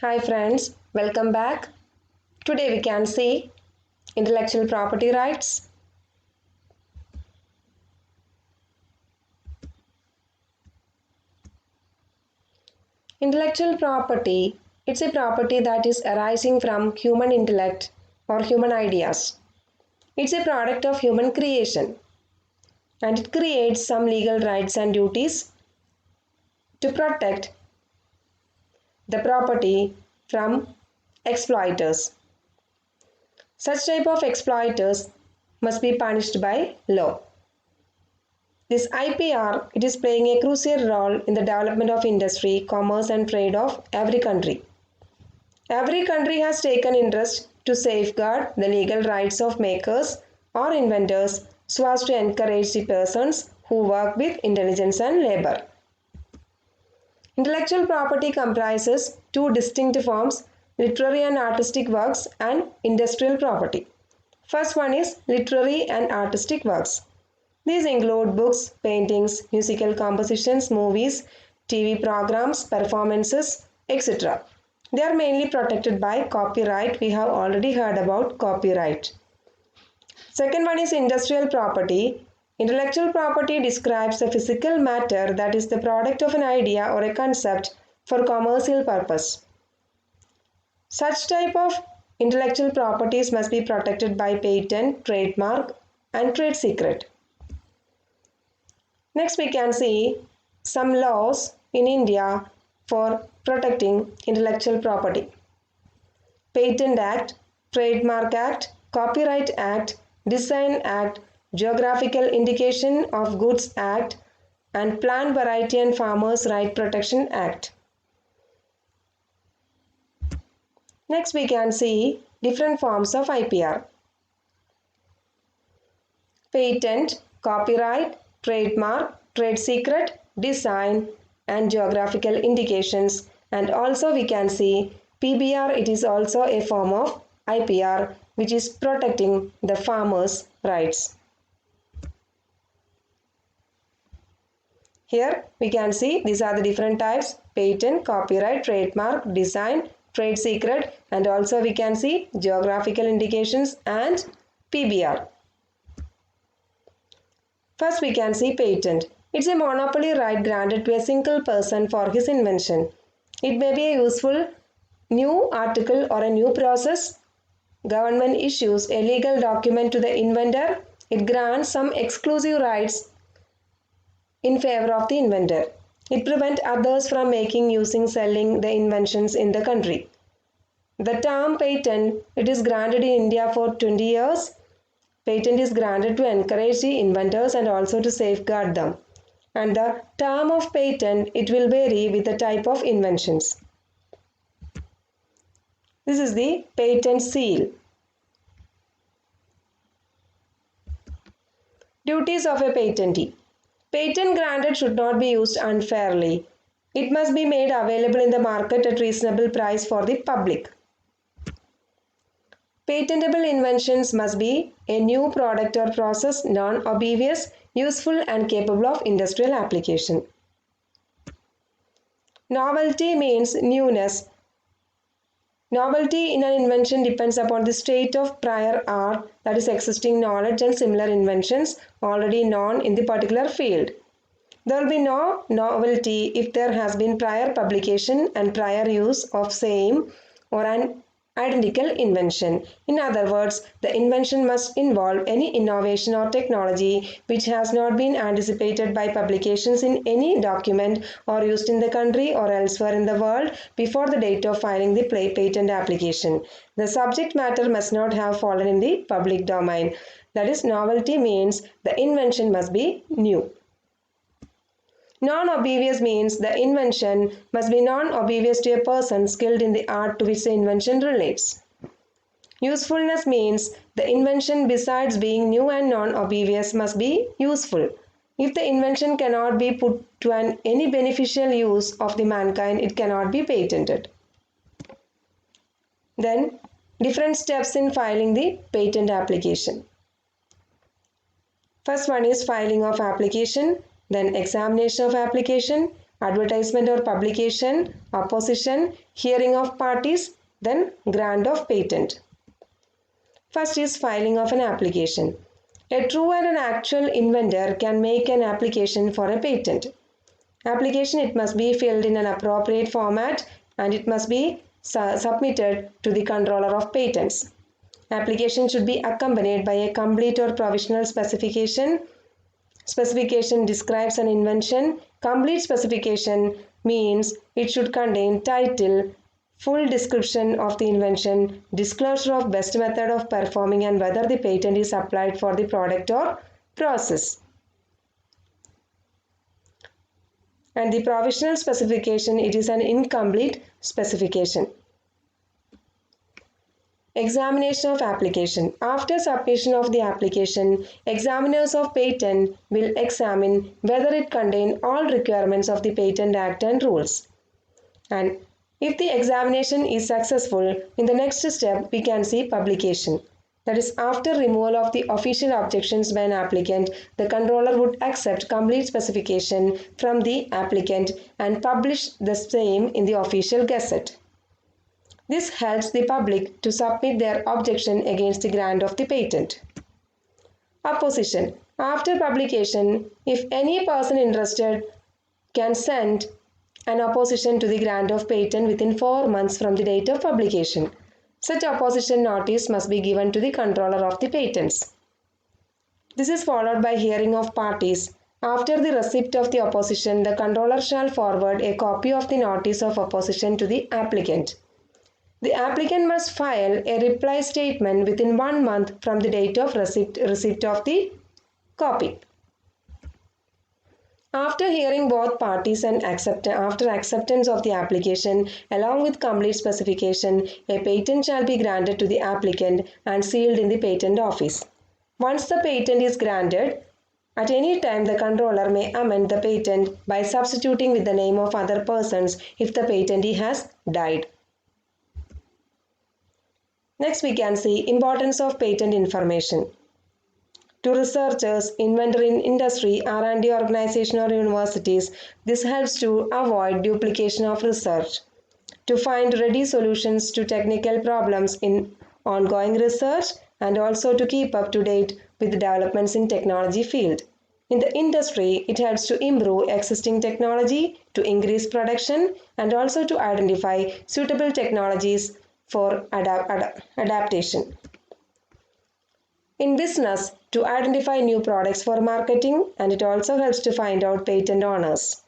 Hi friends, welcome back. Today we can see intellectual property rights. Intellectual property, it's a property that is arising from human intellect or human ideas. It's a product of human creation and it creates some legal rights and duties to protect the property from exploiters. Such type of exploiters must be punished by law. This IPR, it is playing a crucial role in the development of industry, commerce and trade of every country. Every country has taken interest to safeguard the legal rights of makers or inventors so as to encourage the persons who work with intelligence and labor. Intellectual property comprises two distinct forms, literary and artistic works and industrial property. First one is literary and artistic works. These include books, paintings, musical compositions, movies, TV programs, performances, etc. They are mainly protected by copyright. We have already heard about copyright. Second one is industrial property. Intellectual property describes the physical matter that is the product of an idea or a concept for commercial purpose. Such type of intellectual properties must be protected by patent, trademark and trade secret. Next we can see some laws in India for protecting intellectual property. Patent Act, Trademark Act, Copyright Act, Design Act, Geographical Indication of Goods Act and Plant Variety and Farmers' Right Protection Act. Next we can see different forms of IPR. Patent, copyright, trademark, trade secret, design and geographical indications, and also we can see PBR, it is also a form of IPR which is protecting the farmers' rights. Here we can see these are the different types: patent, copyright, trademark, design, trade secret, and also we can see geographical indications and PBR. First we can see patent. It's a monopoly right granted to a single person for his invention. It may be a useful new article or a new process. Government issues a legal document to the inventor. It grants some exclusive rights in favor of the inventor. It prevents others from making, using, selling the inventions in the country. The term patent, it is granted in India for 20 years. Patent is granted to encourage the inventors and also to safeguard them. And the term of patent, it will vary with the type of inventions. This is the patent seal. Duties of a patentee. Patent granted should not be used unfairly. It must be made available in the market at reasonable price for the public. Patentable inventions must be a new product or process, non-obvious, useful and capable of industrial application. Novelty means newness. Novelty in an invention depends upon the state of prior art, that is existing knowledge and similar inventions already known in the particular field. There will be no novelty if there has been prior publication and prior use of same or an identical invention. In other words, the invention must involve any innovation or technology which has not been anticipated by publications in any document or used in the country or elsewhere in the world before the date of filing the patent application. The subject matter must not have fallen in the public domain. That is, novelty means the invention must be new. Non-obvious means the invention must be non-obvious to a person skilled in the art to which the invention relates. Usefulness means the invention, besides being new and non-obvious, must be useful. If the invention cannot be put to any beneficial use of the mankind, it cannot be patented. Then, different steps in filing the patent application. First one is filing of application, then examination of application, advertisement or publication, opposition, hearing of parties, then grant of patent. First is filing of an application. A true and an actual inventor can make an application for a patent. Application, it must be filled in an appropriate format and it must be submitted to the controller of patents. Application should be accompanied by a complete or provisional specification. Specification describes an invention. Complete specification means it should contain title, full description of the invention, disclosure of best method of performing and whether the patent is applied for the product or process. And the provisional specification, it is an incomplete specification. Examination of application. After submission of the application, examiners of patent will examine whether it contains all requirements of the Patent Act and rules. And if the examination is successful, in the next step we can see publication. That is, after removal of the official objections by an applicant, the controller would accept complete specification from the applicant and publish the same in the official gazette. This helps the public to submit their objection against the grant of the patent. Opposition. After publication, if any person interested can send an opposition to the grant of patent within 4 months from the date of publication. Such opposition notice must be given to the controller of the patents. This is followed by hearing of parties. After the receipt of the opposition, the controller shall forward a copy of the notice of opposition to the applicant. The applicant must file a reply statement within 1 month from the date of receipt of the copy. After hearing both parties and after acceptance of the application, along with complete specification, a patent shall be granted to the applicant and sealed in the patent office. Once the patent is granted, at any time the controller may amend the patent by substituting with the name of other persons if the patentee has died. Next we can see importance of patent information. To researchers, inventor in industry, R&D organization or universities, this helps to avoid duplication of research. To find ready solutions to technical problems in ongoing research and also to keep up to date with developments in technology field. In the industry, it helps to improve existing technology, to increase production and also to identify suitable technologies for adaptation. In business, to identify new products for marketing, and it also helps to find out patent owners.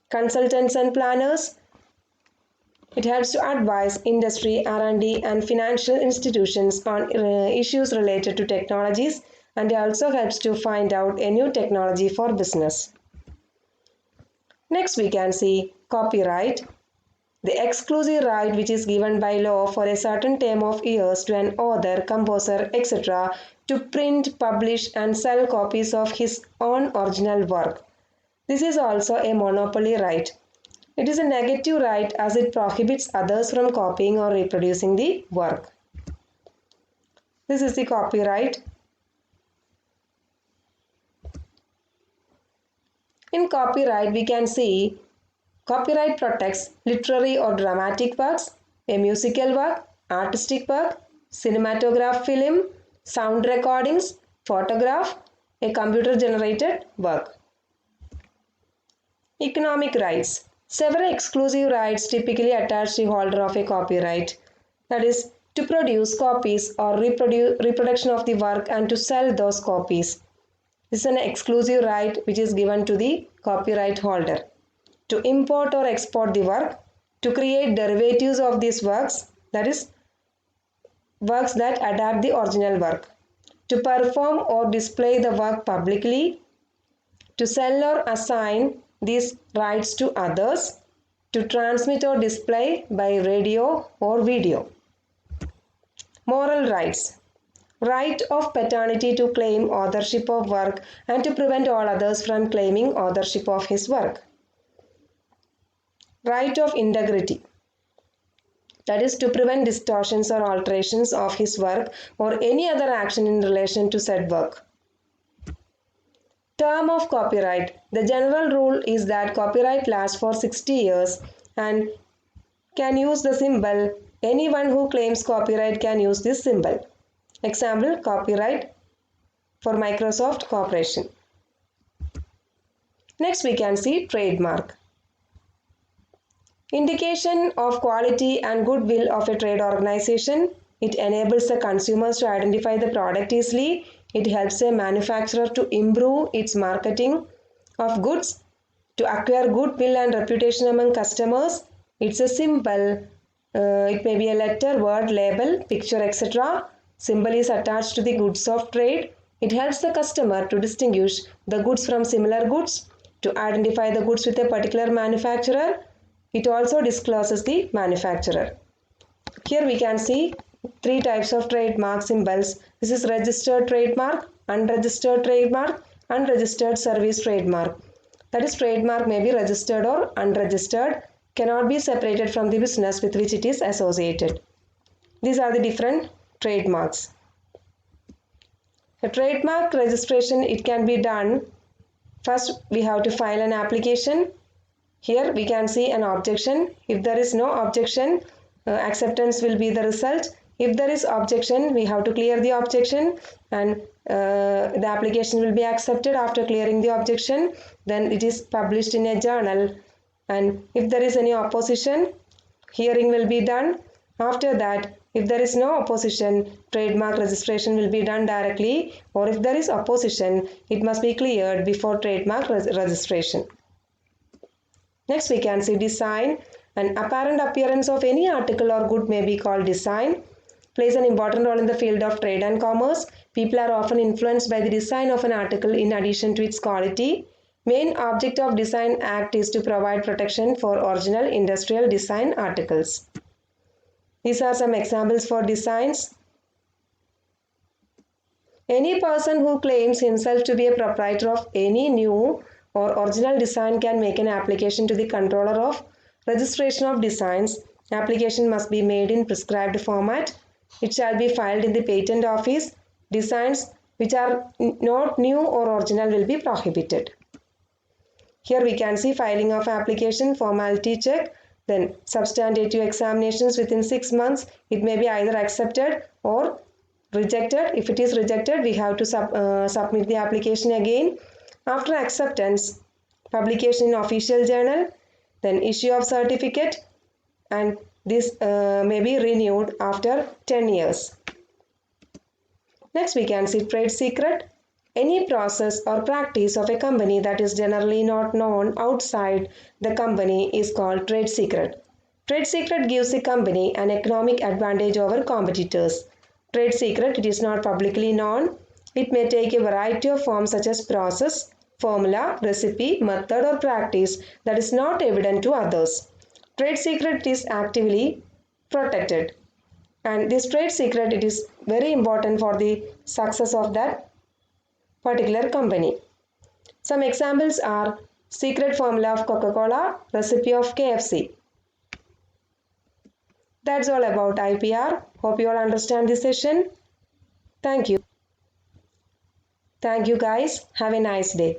Consultants and planners, it helps to advise industry, R&D and financial institutions on issues related to technologies, and it also helps to find out a new technology for business. Next we can see copyright. The exclusive right which is given by law for a certain term of years to an author, composer, etc. to print, publish and sell copies of his own original work. This is also a monopoly right. It is a negative right as it prohibits others from copying or reproducing the work. This is the copyright. In copyright we can see copyright protects literary or dramatic works, a musical work, artistic work, cinematograph film, sound recordings, photograph, a computer-generated work. Economic rights. Several exclusive rights typically attach the holder of a copyright. That is, to produce copies or reproduction of the work and to sell those copies. This is an exclusive right which is given to the copyright holder. To import or export the work, to create derivatives of these works, that is, works that adapt the original work, to perform or display the work publicly, to sell or assign these rights to others, to transmit or display by radio or video. Moral rights. Right of paternity to claim authorship of work and to prevent all others from claiming authorship of his work. Right of integrity, that is to prevent distortions or alterations of his work or any other action in relation to said work. Term of copyright. The general rule is that copyright lasts for 60 years and can use the symbol. Anyone who claims copyright can use this symbol. Example, copyright for Microsoft Corporation. Next we can see trademark. Indication of quality and goodwill of a trade organization. It enables the consumers to identify the product easily. It helps a manufacturer to improve its marketing of goods, to acquire goodwill and reputation among customers. It's a symbol. It may be a letter, word, label, picture, etc. Symbol is attached to the goods of trade. It helps the customer to distinguish the goods from similar goods, to identify the goods with a particular manufacturer. It also discloses the manufacturer. Here we can see three types of trademark symbols. This is registered trademark, unregistered trademark, unregistered service trademark. That is, trademark may be registered or unregistered, cannot be separated from the business with which it is associated. These are the different trademarks. A trademark registration, it can be done. First, we have to file an application. Here we can see an objection. If there is no objection, acceptance will be the result. If there is objection, we have to clear the objection, and the application will be accepted after clearing the objection. Then it is published in a journal, and if there is any opposition, hearing will be done. After that, if there is no opposition, trademark registration will be done directly, or if there is opposition, it must be cleared before trademark registration. Next we can see design. An apparent appearance of any article or good may be called design. Plays an important role in the field of trade and commerce. People are often influenced by the design of an article in addition to its quality. Main object of Design Act is to provide protection for original industrial design articles. These are some examples for designs. Any person who claims himself to be a proprietor of any new or original design can make an application to the controller of registration of designs. Application must be made in prescribed format. It shall be filed in the patent office. Designs which are not new or original will be prohibited. Here we can see filing of application, formality check, then substantive examinations within 6 months. It may be either accepted or rejected. If it is rejected, we have to submit the application again. After acceptance, publication in official journal, then issue of certificate, and this may be renewed after 10 years. Next we can see trade secret. Any process or practice of a company that is generally not known outside the company is called trade secret. Trade secret gives a company an economic advantage over competitors. Trade secret, it is not publicly known. It may take a variety of forms such as process, formula, recipe, method or practice that is not evident to others. Trade secret is actively protected, and this trade secret, it is very important for the success of that particular company. Some examples are secret formula of Coca-Cola, recipe of KFC. That's all about IPR. Hope you all understand this session. Thank you. Thank you guys. Have a nice day.